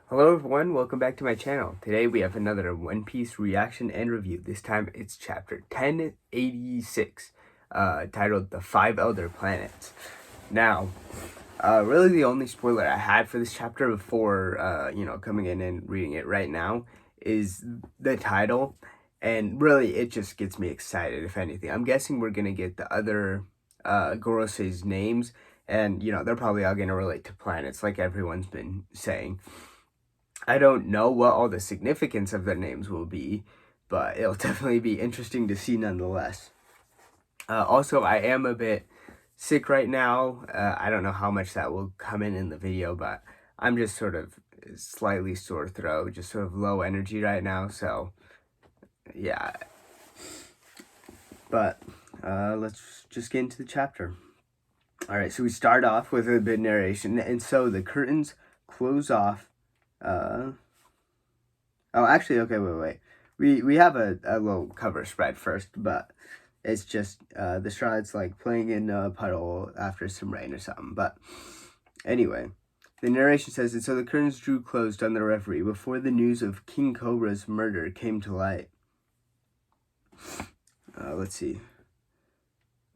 Hello everyone, welcome back to my channel. Today we have another One Piece reaction and review. This time it's chapter 1086, titled The Five Elder Planets. Now, really the only spoiler I had for this chapter before, coming in and reading it right now is the title. And really, it just gets me excited, if anything. I'm guessing we're going to get the other Gorosei's names, and, they're probably all going to relate to planets, like everyone's been saying. I don't know what all the significance of their names will be, but it'll definitely be interesting to see nonetheless. Also, I am a bit sick right now. I don't know how much that will come in the video, but I'm just sort of slightly sore throat, just sort of low energy right now, so yeah. But let's just get into the chapter. Alright, so we start off with a bit narration, and so the curtains close off. Oh, actually, okay, wait. We have a little cover spread first, but it's just the Shroud's like playing in a puddle after some rain or something. But anyway, the narration says, and so the curtains drew closed on the reverie before the news of King Cobra's murder came to light. Let's see.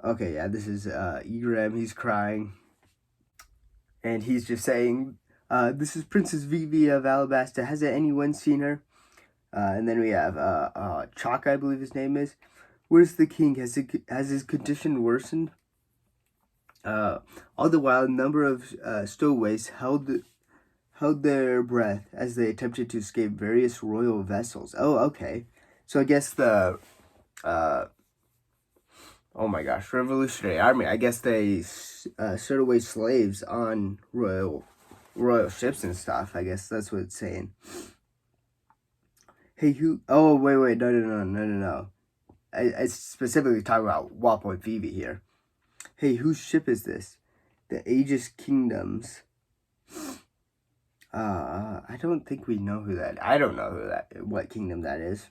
Okay, yeah, this is Igram. He's crying, and he's just saying, this is Princess Vivi of Alabasta. Hasn't anyone seen her? And then we have Chalk, I believe his name is. Where's the king? Has his condition worsened? All the while, a number of stowaways held their breath as they attempted to escape various royal vessels. Oh, okay. So I guess the oh my gosh, Revolutionary Army. I guess they stowed away slaves on royal ships and stuff. I guess that's what it's saying. Hey, who? Oh, wait. No. I specifically talking about Wappo and Vivi here. Hey, whose ship is this? The Aegis Kingdoms. I don't think we know who that. I don't know what kingdom that is.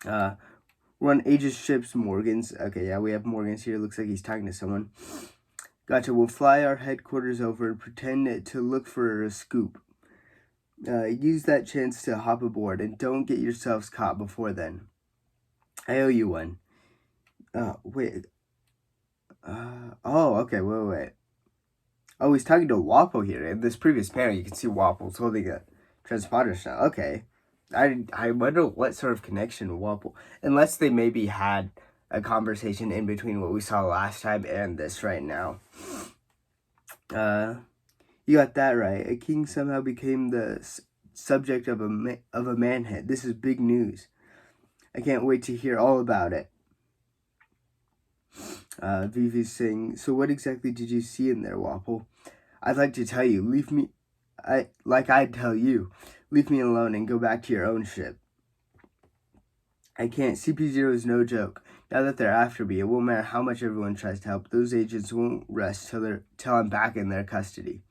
We're on Aegis ships, Morgan's. Okay, yeah, we have Morgan's here. Looks like he's talking to someone. Gotcha. We'll fly our headquarters over and pretend to look for a scoop. Use that chance to hop aboard and don't get yourselves caught before then. I owe you one. Wait. Oh, okay, wait. Oh, he's talking to Wappo here. In this previous panel, you can see Wapple's holding a transponder now. Okay. I wonder what sort of connection Wapple, unless they maybe had a conversation in between what we saw last time and this right now. You got that right. A king somehow became the subject of a manhunt. This is big news. I can't wait to hear all about it. Vivi's saying, so what exactly did you see in there, Wapple? I'd like to tell you. I'd tell you. Leave me alone and go back to your own ship. I can't. CP0 is no joke. Now that they're after me, it won't matter how much everyone tries to help. Those agents won't rest till I'm back in their custody.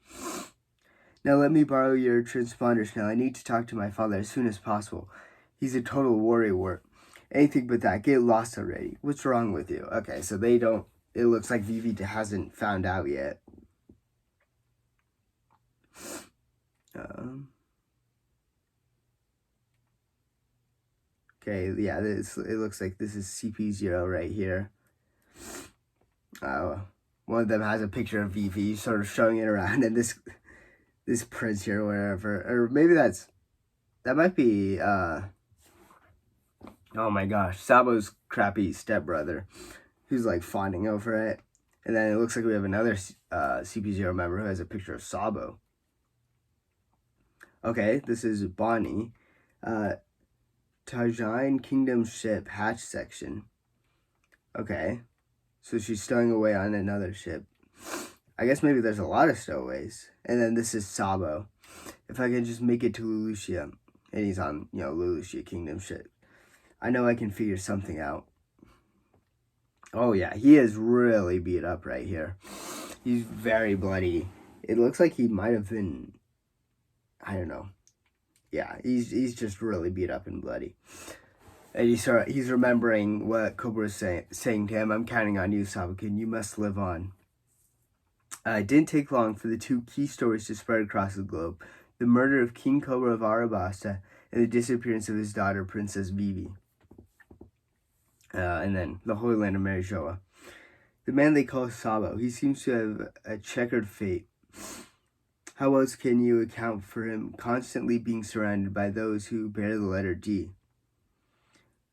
Now let me borrow your transponders now. I need to talk to my father as soon as possible. He's a total warrior. Anything but that. Get lost already. What's wrong with you? Okay, so they don't... It looks like Vivi hasn't found out yet. Okay, yeah, it looks like this is CP0 right here. One of them has a picture of Vivi, sort of showing it around, and this prince here or wherever, or maybe that might be, oh my gosh, Sabo's crappy stepbrother, who's like fawning over it. And then it looks like we have another CP0 member who has a picture of Sabo. Okay, this is Bonnie. Tajine Kingdom ship hatch section. Okay, so she's stowing away on another ship. I guess maybe there's a lot of stowaways. And then this is Sabo. If I can just make it to Lelouchia. And he's on, Lelouchia Kingdom ship. I know I can figure something out. Oh yeah, he is really beat up right here. He's very bloody. It looks like he might have been, I don't know. Yeah, he's just really beat up and bloody. And he's remembering what Cobra is saying to him. I'm counting on you, Sabakin. You must live on. It didn't take long for the two key stories to spread across the globe. the murder of King Cobra of Arabasta, and the disappearance of his daughter, Princess Vivi. And then the Holy Land of Marijoa. The man they call Sabo, he seems to have a checkered fate. How else can you account for him constantly being surrounded by those who bear the letter D?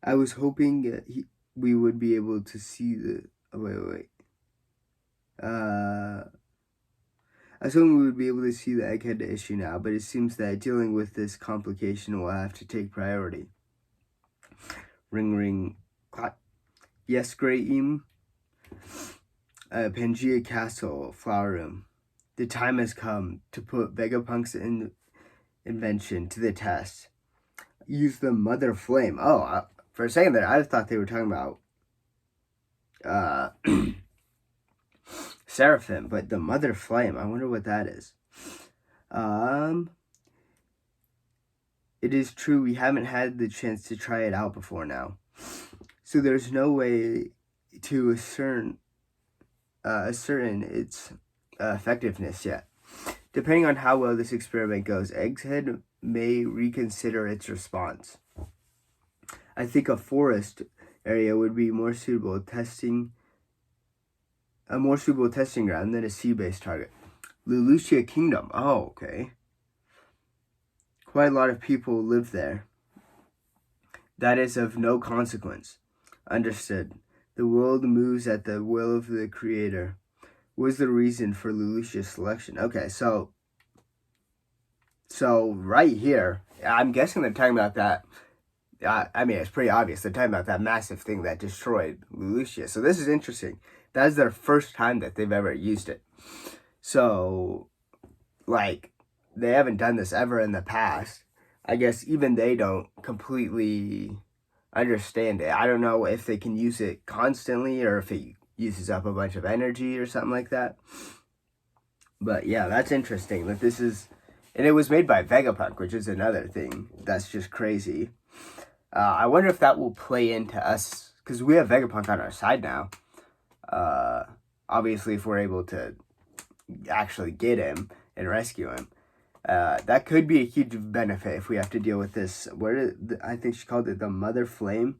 I was hoping we would be able to see the... I was hoping we would be able to see the egghead issue now, but it sees that dealing with this complication will have to take priority. Ring ring clock. Yes, Great Eam. Pangea Castle, Flower Room. The time has come to put Vegapunk's invention to the test. Use the Mother Flame. Oh, for a second there, I thought they were talking about Seraphim, but the Mother Flame, I wonder what that is. It is true we haven't had the chance to try it out before now. So there's no way to ascertain its effectiveness yet. Depending on how well this experiment goes, Egghead may reconsider its response. I think a forest area would be a more suitable testing ground than a sea-based target. Lulusia Kingdom. Oh, okay. Quite a lot of people live there. That is of no consequence. Understood. The world moves at the will of the Creator. What is the reason for Lulusia's selection? Okay, so right here, I'm guessing they're talking about that. I mean, it's pretty obvious. They're talking about that massive thing that destroyed Lulusia. So this is interesting. That is their first time that they've ever used it. So, like, they haven't done this ever in the past. I guess even they don't completely understand it. I don't know if they can use it constantly or if it uses up a bunch of energy or something like that. But yeah, that's interesting that this is... And it was made by Vegapunk, which is another thing that's just crazy. I wonder if that will play into us, because we have Vegapunk on our side now. Obviously, if we're able to actually get him and rescue him, that could be a huge benefit if we have to deal with this. I think she called it the Mother Flame.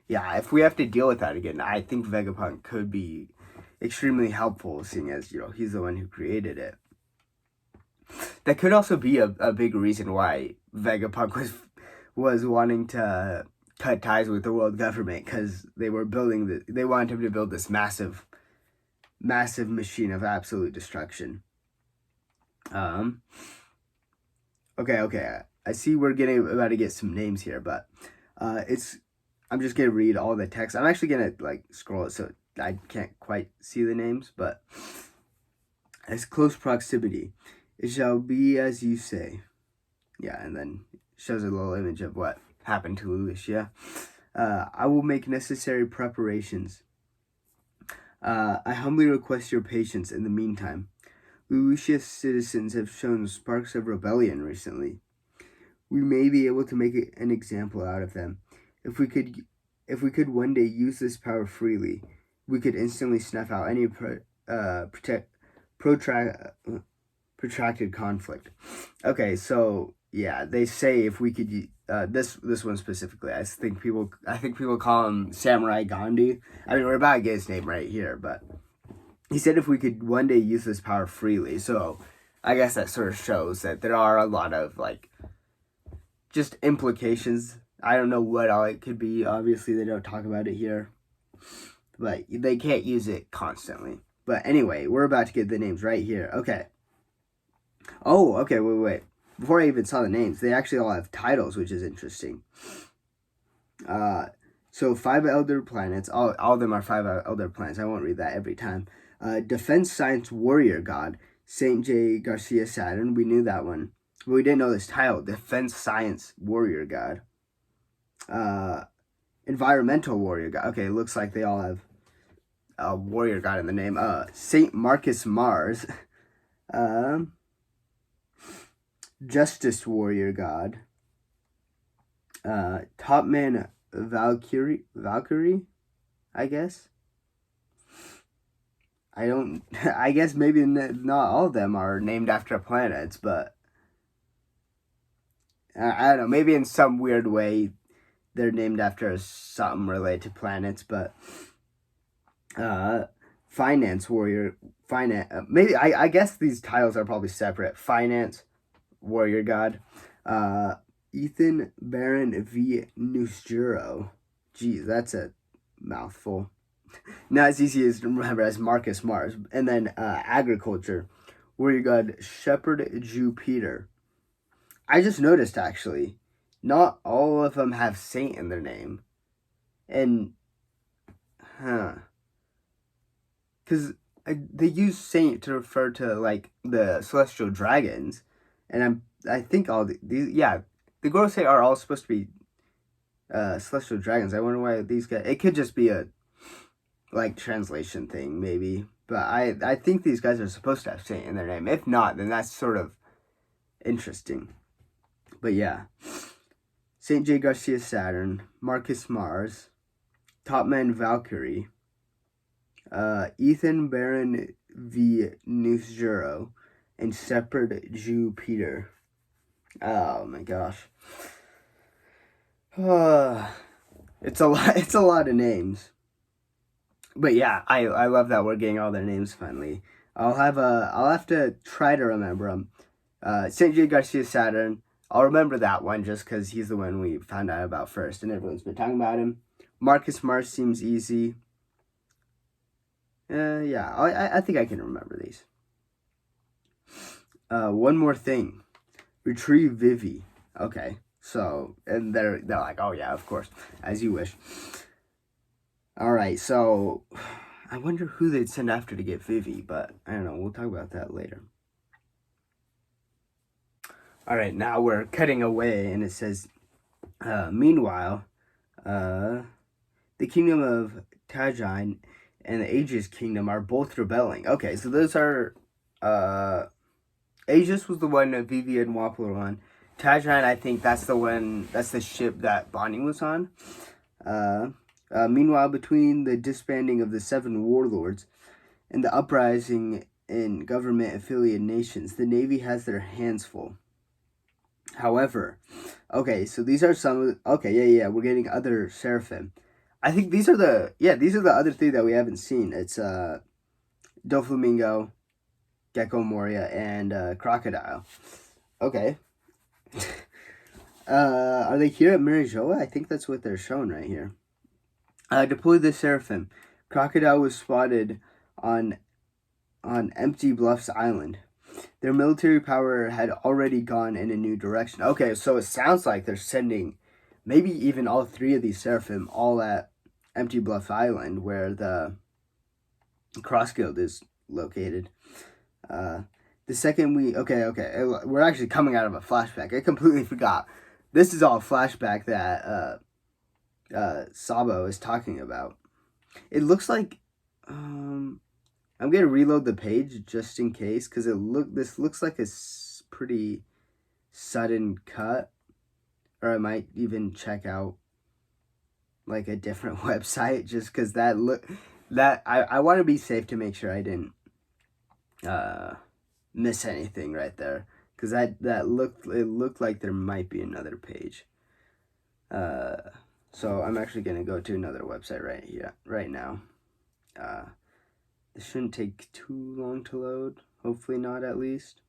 Yeah, if we have to deal with that again, I think Vegapunk could be extremely helpful, seeing as, you know, he's the one who created it. That could also be a big reason why Vegapunk was wanting to cut ties with the world government, because they wanted him to build this massive machine of absolute destruction. Okay. I see we're about to get some names here, but I'm just gonna read all the text. I'm actually gonna scroll it so I can't quite see the names, but as close proximity, it shall be as you say. Yeah, and then shows a little image of what happened to Lulusia. I will make necessary preparations. I humbly request your patience in the meantime. Lulusia's citizens have shown sparks of rebellion recently. We may be able to make an example out of them. If we could one day use this power freely, we could instantly snuff out any protracted conflict. Okay, so yeah, they say if we could this one specifically, I think people call him Samurai Gandhi. I mean, we're about to get his name right here, but he said if we could one day use this power freely. So I guess that sort of shows that there are a lot of just implications. I don't know what all it could be. Obviously, they don't talk about it here, but they can't use it constantly. But anyway, we're about to get the names right here. Okay. Oh, okay, wait. Before I even saw the names, they actually all have titles, which is interesting. So 5 elder planets, all of them are 5 elder planets. I won't read that every time. Defense Science Warrior God, St. J. Garcia Saturn. We knew that one, but we didn't know this title. Defense Science Warrior God. Environmental Warrior God. Okay, it looks like they all have a warrior god in the name. St. Marcus Mars. Justice Warrior God. Topman Valkyrie, I guess. I guess maybe not all of them are named after planets, but I don't know, maybe in some weird way they're named after something related to planets, but finance warrior, maybe I guess these titles are probably separate. Finance warrior god, Ethan Baron v. Nusjuro. Geez, that's a mouthful. Not as easy as to remember as Marcus Mars. And then agriculture, warrior god Shepherd Jew Peter. I just noticed actually, not all of them have saint in their name, and because they use saint to refer to like the celestial dragons, and I think all these the Gorosei are all supposed to be celestial dragons. I wonder why these guys. It could just be a like translation thing maybe, but I think these guys are supposed to have saint in their name. If not, then that's sort of interesting. But yeah, Saint J. Garcia Saturn, Marcus Mars, Topman Valkyrie, Ethan Baron v. Nusjuro, and Shepherd Jew Peter. Oh my gosh. It's a lot. It's a lot of names. But yeah, I love that we're getting all their names finally. I'll have to try to remember them. Saint J. Garcia Saturn. I'll remember that one just because he's the one we found out about first, and everyone's been talking about him. Marcus Mars seems easy. Yeah, I think I can remember these. One more thing. Retrieve Vivi. Okay, so, and they're like, oh yeah, of course, as you wish. Alright, so, I wonder who they'd send after to get Vivi, but I don't know, we'll talk about that later. Alright, now we're cutting away, and it says, meanwhile, the kingdom of Tajine and the Aegis kingdom are both rebelling. Okay, so those are, Aegis was the one that Vivi and Wapler were on. Tajine, I think that's the ship that Bonnie was on. Meanwhile, between the disbanding of the 7 warlords and the uprising in government-affiliated nations, the Navy has their hands full. However, okay, so these are some. Okay, yeah, we're getting other Seraphim. I think these are the other 3 that we haven't seen. It's Doflamingo, Gecko Moria, and Crocodile. Okay. Are they here at Mirajoa? I think that's what they're showing right here. Deploy the Seraphim. Crocodile was spotted on Empty Bluffs Island. Their military power had already gone in a new direction. Okay, so it sounds like they're sending maybe even all 3 of these Seraphim all at Empty Bluff Island, where the Cross Guild is located. The second we're actually coming out of a flashback. I completely forgot. This is all a flashback that Sabo is talking about. It looks like I'm gonna reload the page just in case, because this looks like a pretty sudden cut, or I might even check out like a different website just because I want to be safe to make sure I didn't miss anything right there, because it looked like there might be another page. So I'm actually gonna go to another website right now. This shouldn't take too long to load. Hopefully not, at least.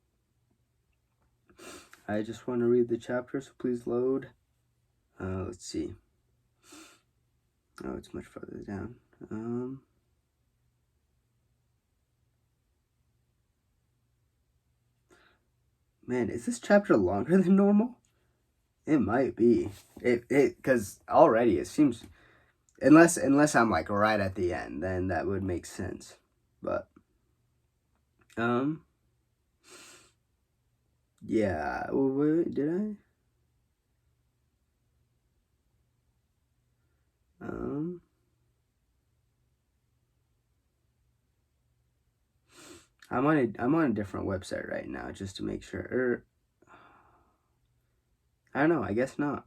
I just want to read the chapter, so please load. Let's see. Oh, it's much further down. Man, is this chapter longer than normal? It might be. Because already it seems, unless I'm like right at the end, then that would make sense. But yeah. Well, wait, did I? I'm on a different website right now just to make sure. I don't know. I guess not.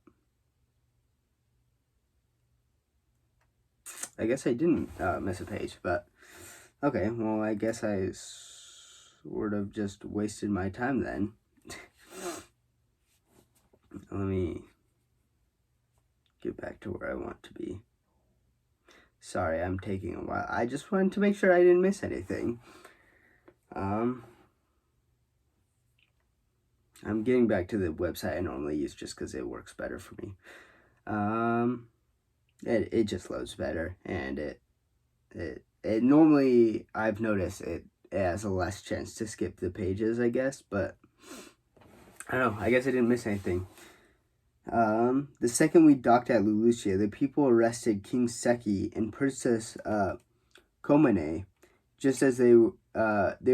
I guess I didn't miss a page, but okay. Well, I guess I sort of just wasted my time then. let me get back to where I want to be. Sorry, I'm taking a while. I just wanted to make sure I didn't miss anything. I'm getting back to the website I normally use just because it works better for me. It just loads better, and it normally, I've noticed it has a less chance to skip the pages, I guess, but I don't know, I guess I didn't miss anything. The second we docked at Lulusia, the people arrested King Seki and Princess Komane, just as they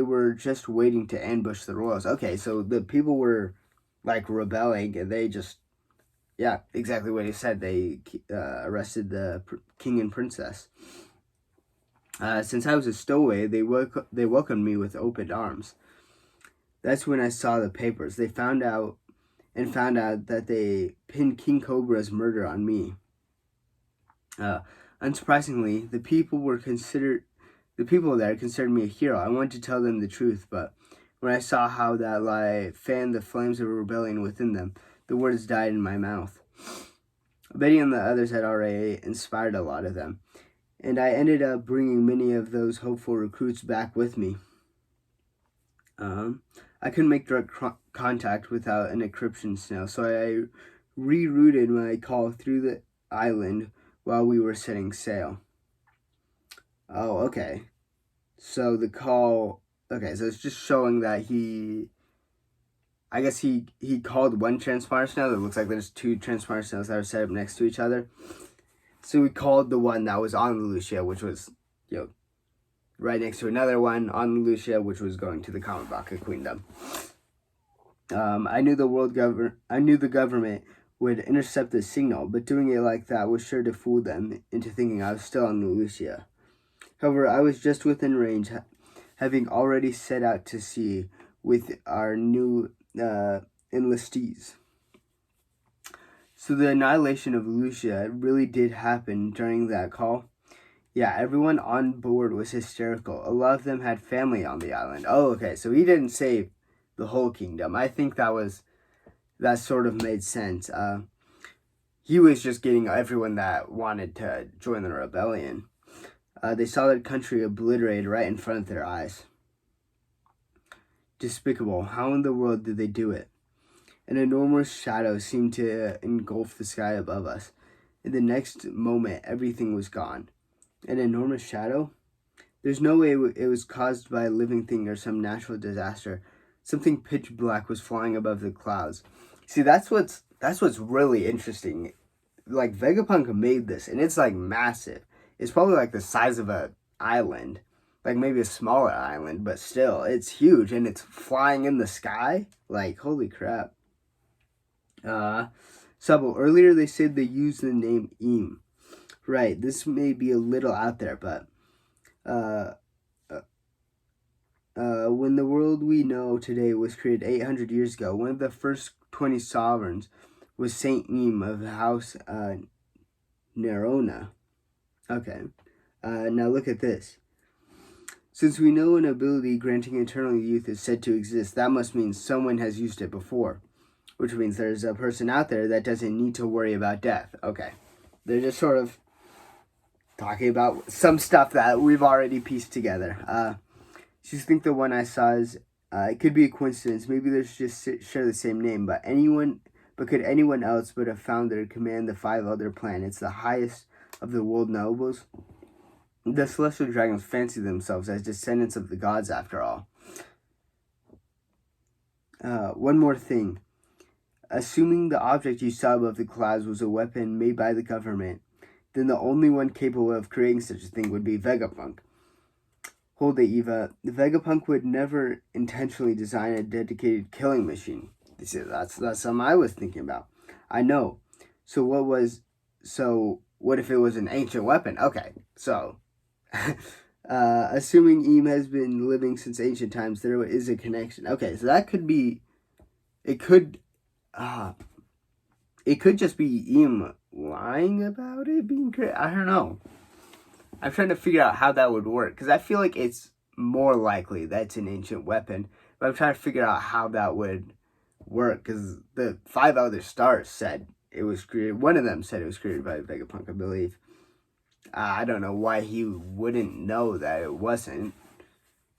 were just waiting to ambush the royals. Okay, so the people were like rebelling, and they just, yeah, exactly what he said. They arrested the king and princess. Since I was a stowaway, they welcomed me with open arms. That's when I saw the papers. They found out that they pinned King Cobra's murder on me. Unsurprisingly, the people there considered me a hero. I wanted to tell them the truth, but when I saw how that lie fanned the flames of rebellion within them, the words died in my mouth. Betty and the others had already inspired a lot of them, and I ended up bringing many of those hopeful recruits back with me. I couldn't make direct contact without an encryption snail, so I rerouted my call through the island while we were setting sail. Oh, okay. So the call... Okay, so it's just showing that I guess he called one transponder snail. It looks like there's two transponder snails that are set up next to each other. So we called the one that was on Lucia, which was, right next to another one on Lucia, which was going to the Kamabaka Queendom. I knew the government would intercept the signal, but doing it like that was sure to fool them into thinking I was still on Lucia. However, I was just within range, having already set out to sea with our new enlistees. So the annihilation of Lucia really did happen during that call. Yeah, everyone on board was hysterical. A lot of them had family on the island. Oh, okay, so he didn't save the whole kingdom. I think that sort of made sense. He was just getting everyone that wanted to join the rebellion. They saw their country obliterated right in front of their eyes. Despicable. How in the world did they do it? An enormous shadow seemed to engulf the sky above us. In the next moment, everything was gone. An enormous shadow? There's no way it was caused by a living thing or some natural disaster. Something pitch black was flying above the clouds. See, that's what's really interesting. Like, Vegapunk made this, and it's like massive. It's probably like the size of an island, like maybe a smaller island, but still, it's huge, and it's flying in the sky. Like, holy crap. Sabo, earlier they said they used the name Eam. Right, this may be a little out there, but when the world we know today was created 800 years ago, one of the first 20 sovereigns was Saint Eam of the House Nerona. Okay, now look at this. Since we know an ability granting eternal youth is said to exist, that must mean someone has used it before, which means there's a person out there that doesn't need to worry about death. Okay, they're just sort of talking about some stuff that we've already pieced together. Just think the one I saw is, it could be a coincidence. Maybe they just share the same name, but could anyone else but a founder command the 5 other planets, the highest of the world nobles? The celestial dragons fancy themselves as descendants of the gods, after all. One more thing. Assuming the object you saw above the clouds was a weapon made by the government, then the only one capable of creating such a thing would be Vegapunk. Hold it, Eva. Vegapunk would never intentionally design a dedicated killing machine. That's something I was thinking about. I know. So what if it was an ancient weapon? Okay, so assuming Eam has been living since ancient times, there is a connection. Okay, so that could be. It could just be Eam lying about it being created. I don't know. I'm trying to figure out how that would work, because I feel like it's more likely that's an ancient weapon, but I'm trying to figure out how that would work, because the 5 other stars said it was created. One of them said it was created by Vegapunk, I believe. I don't know why he wouldn't know that it wasn't.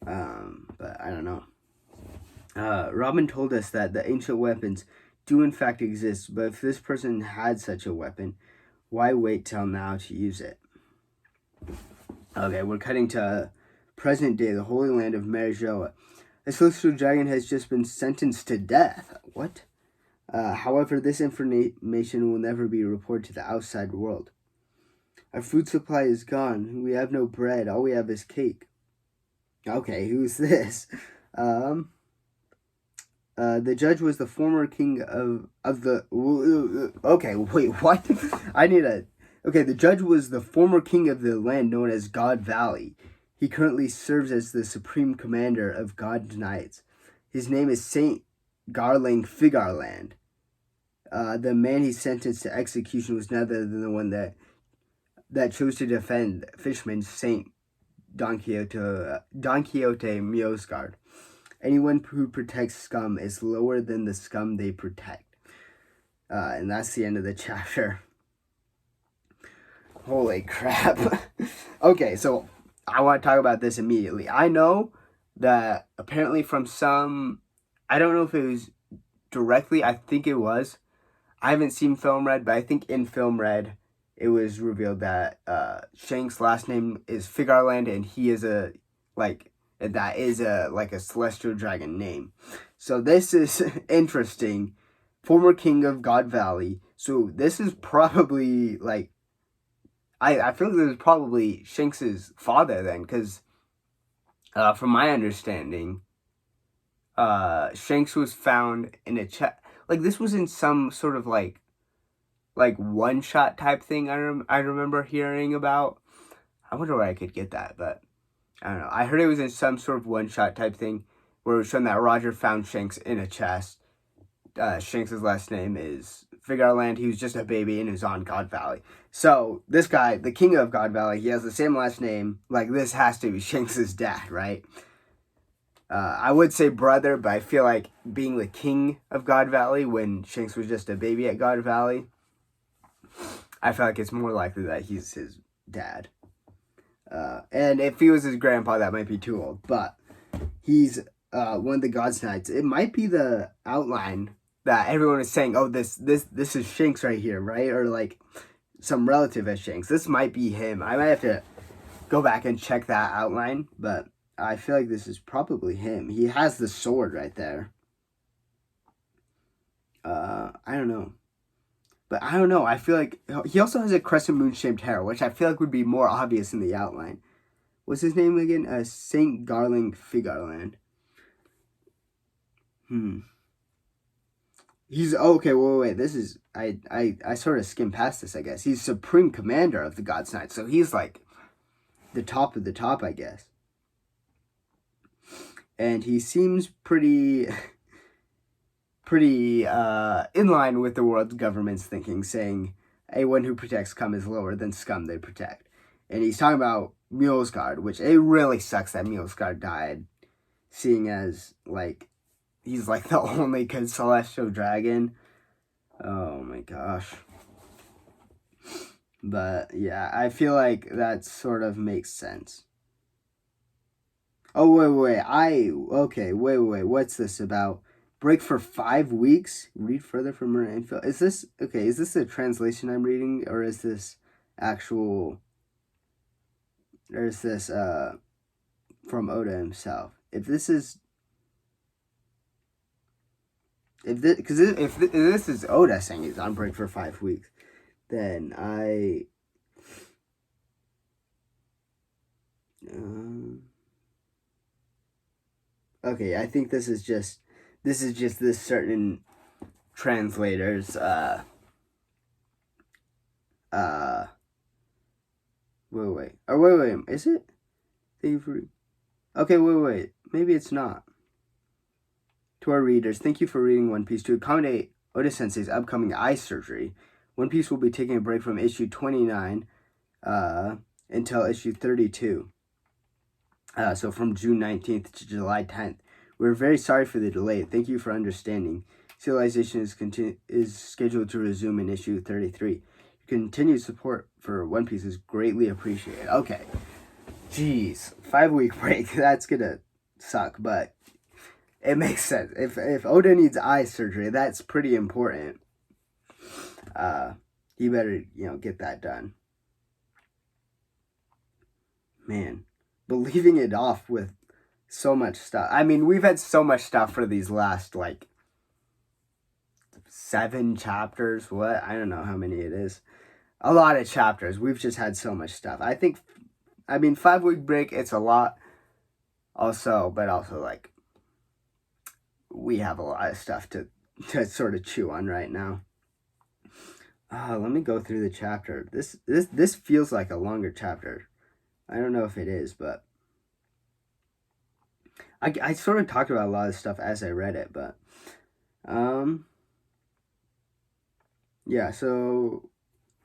But I don't know. Robin told us that the ancient weapons do in fact exist, but if this person had such a weapon, why wait till now to use it? Okay, we're cutting to present day, the Holy Land of Marijoa. A celestial dragon has just been sentenced to death. What? However, this information will never be reported to the outside world. Our food supply is gone. We have no bread. All we have is cake. Okay, who's this? The judge was the former king of the... Okay, wait, what? Okay, the judge was the former king of the land known as God Valley. He currently serves as the supreme commander of God's Knights. His name is Saint Garling Figarland. The man he sentenced to execution was none other than the one that chose to defend fisherman Saint Don Quixote Miosgard. Anyone who protects scum is lower than the scum they protect. And that's the end of the chapter. Holy crap. Okay, so I want to talk about this immediately. I know that apparently from some... I don't know if it was directly. I think it was. I haven't seen Film Red, but I think in Film Red, it was revealed that Shanks' last name is Figarland, and he is a celestial dragon name. So this is interesting. Former king of God Valley. So this is probably like, I feel like this is probably Shanks' father then, because from my understanding, Shanks was found in a chest. Like, this was in some sort of like one-shot type thing I remember hearing about. I wonder where I could get that, but I don't know. I heard it was in some sort of one-shot type thing where it was shown that Roger found Shanks in a chest. Shanks' last name is Figarland. He was just a baby and is on God Valley. So this guy, the king of God Valley, he has the same last name. Like, this has to be Shanks' dad, right? I would say brother, but I feel like being the king of God Valley when Shanks was just a baby at God Valley, I feel like it's more likely that he's his dad. And if he was his grandpa, that might be too old. But he's one of the God's Knights. It might be the outline that everyone is saying, oh, this is Shanks right here, right? Or like some relative as Shanks. This might be him. I might have to go back and check that outline, but I feel like this is probably him. He has the sword right there. I don't know. But I don't know. I feel like he also has a crescent moon-shaped hair, which I feel like would be more obvious in the outline. What's his name again? Saint Garling Figarland. He's okay. Wait. This is I sort of skimmed past this. I guess he's supreme commander of the God's Knights, so he's like the top of the top, I guess. And he seems pretty in line with the world's government's thinking, saying anyone who protects scum is lower than scum they protect. And he's talking about Miosgard, which it really sucks that Miosgard died, seeing as like he's like the only good celestial dragon. Oh my gosh. But yeah, I feel like that sort of makes sense. Oh, wait. Wait. What's this about? Break for 5 weeks? Read further from her info. Is this a translation I'm reading? Or is this actual... Or is this from Oda himself? If this is... If this is Oda saying he's on break for 5 weeks, then I... okay, I think this is just this certain translator's wait, is it? Thank you for... Okay, wait, maybe it's not. To our readers, thank you for reading One Piece. To accommodate Oda Sensei's upcoming eye surgery, One Piece will be taking a break from issue 29 until issue 32. So from June 19th to July 10th. We're very sorry for the delay. Thank you for understanding. Civilization is scheduled to resume in issue 33. Your continued support for One Piece is greatly appreciated. Okay. Jeez. 5-week break. That's gonna suck, but it makes sense. If Oda needs eye surgery, that's pretty important. He better, get that done. Man. But leaving it off with so much stuff. I mean, we've had so much stuff for these last, 7 chapters. What? I don't know how many it is. A lot of chapters. We've just had so much stuff. 5-week break, it's a lot. But also, we have a lot of stuff to sort of chew on right now. Let me go through the chapter. This feels like a longer chapter. I don't know if it is, but I sort of talked about a lot of stuff as I read it, but yeah, so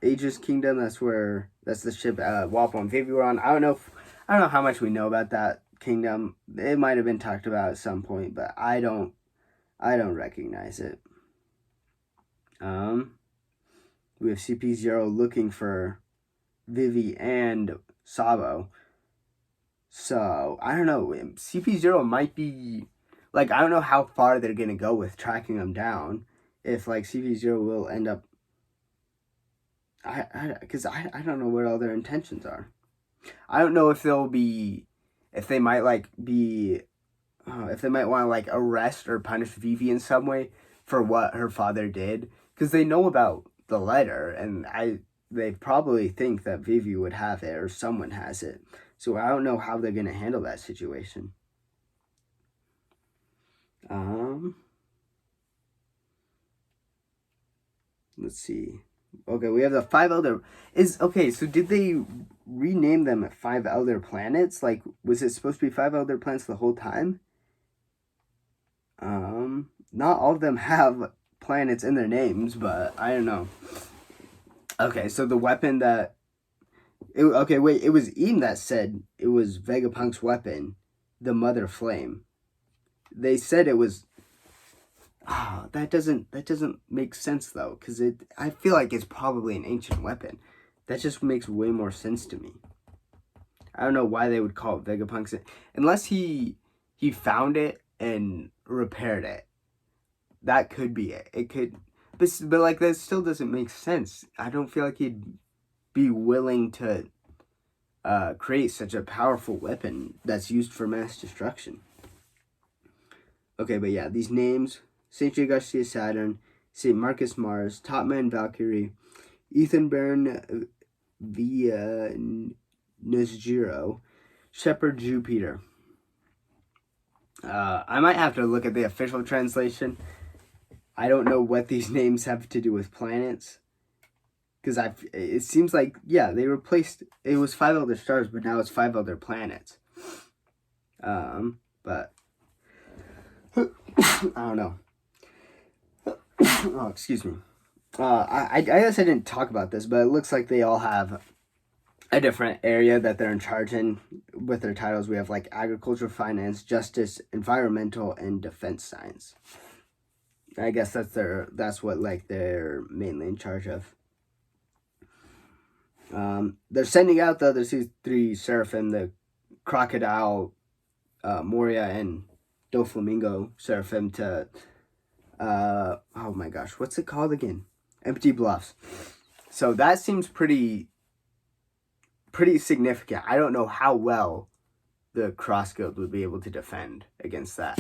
Aegis Kingdom, that's the ship Wappo and Vivi were on. I don't know how much we know about that kingdom. It might have been talked about at some point, but I don't recognize it. We have CP0 looking for Vivi and Sabo. So, I don't know. CP0 might be... I don't know how far they're going to go with tracking them down. If, CP0 will end up... Because I don't know what all their intentions are. I don't know if they'll be... If they might, if they might want to, arrest or punish Vivi in some way for what her father did. Because they know about the letter, and they probably think that Vivi would have it, or someone has it. So I don't know how they're going to handle that situation. Let's see. Okay, we have the 5 Elder... so did they rename them 5 Elder Planets? Was it supposed to be 5 Elder Planets the whole time? Not all of them have planets in their names, but I don't know. Okay, so the weapon that... it was Eam that said it was Vegapunk's weapon, the Mother Flame. They said it was... that doesn't make sense, though, because I feel like it's probably an ancient weapon. That just makes way more sense to me. I don't know why they would call it Vegapunk's... Unless he found it and repaired it. That could be it. It could... But that still doesn't make sense. I don't feel like he'd be willing to create such a powerful weapon that's used for mass destruction. Okay, but yeah, these names: St. J. Garcia Saturn, St. Marcus Mars, Topman Valkyrie, Ethan Baron via Nezjiro, Shepherd Jupiter. I might have to look at the official translation. I don't know what these names have to do with planets. Because it seems like, they replaced... It was 5 Elder Stars, but now it's 5 Elder Planets. But... I don't know. Oh, excuse me. I guess I didn't talk about this, but it looks like they all have a different area that they're in charge in with their titles. We have agriculture, finance, justice, environmental, and defense science. I guess that's what they're mainly in charge of. They're sending out the other 3 Seraphim, the Crocodile, Moria, and Doflamingo Seraphim to, oh my gosh, what's it called again? Empty Bluffs. So that seems pretty significant. I don't know how well the Cross Guild would be able to defend against that.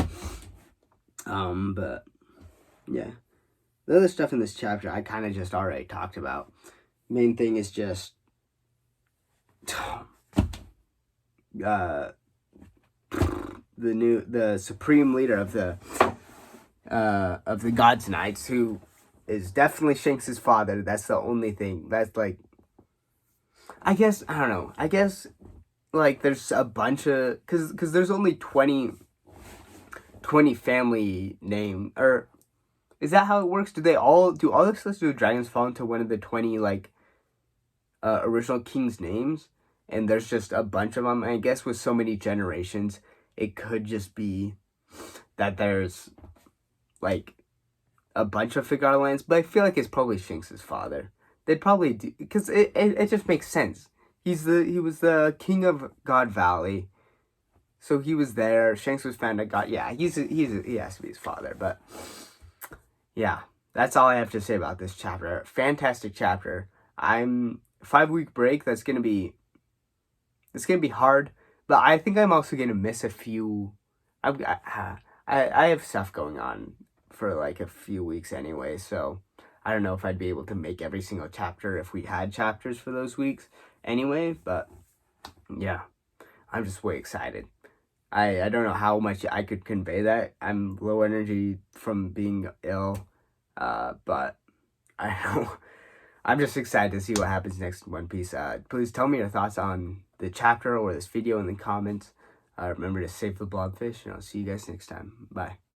But, yeah. The other stuff in this chapter I kind of just already talked about. Main thing is just the supreme leader of the Gods Knights, who is definitely Shanks' father. That's the only thing. That's I guess, I don't know. I guess there's a bunch of, cause there's only 20 family name, or is that how it works? Do all the Celestial Dragons fall into one of the 20 original king's names? And there's just a bunch of them. I guess with so many generations, it could just be that there's a bunch of Figaro lands, but I feel like it's probably Shanks' father. They'd probably do, because it just makes sense. He was the king of God Valley, so he was there. Shanks was found at God. Yeah, he has to be his father. But yeah, that's all I have to say about this chapter. Fantastic chapter. I'm 5-week break. It's gonna be hard, but I think I'm also gonna miss a few. I have stuff going on for like a few weeks anyway, so I don't know if I'd be able to make every single chapter if we had chapters for those weeks anyway, but yeah, I'm just way excited. I don't know how much I could convey that. I'm low energy from being ill, but I know I'm just excited to see what happens next in One Piece. Please tell me your thoughts on the chapter or this video in the comments. Remember to save the blobfish, and I'll see you guys next time. Bye.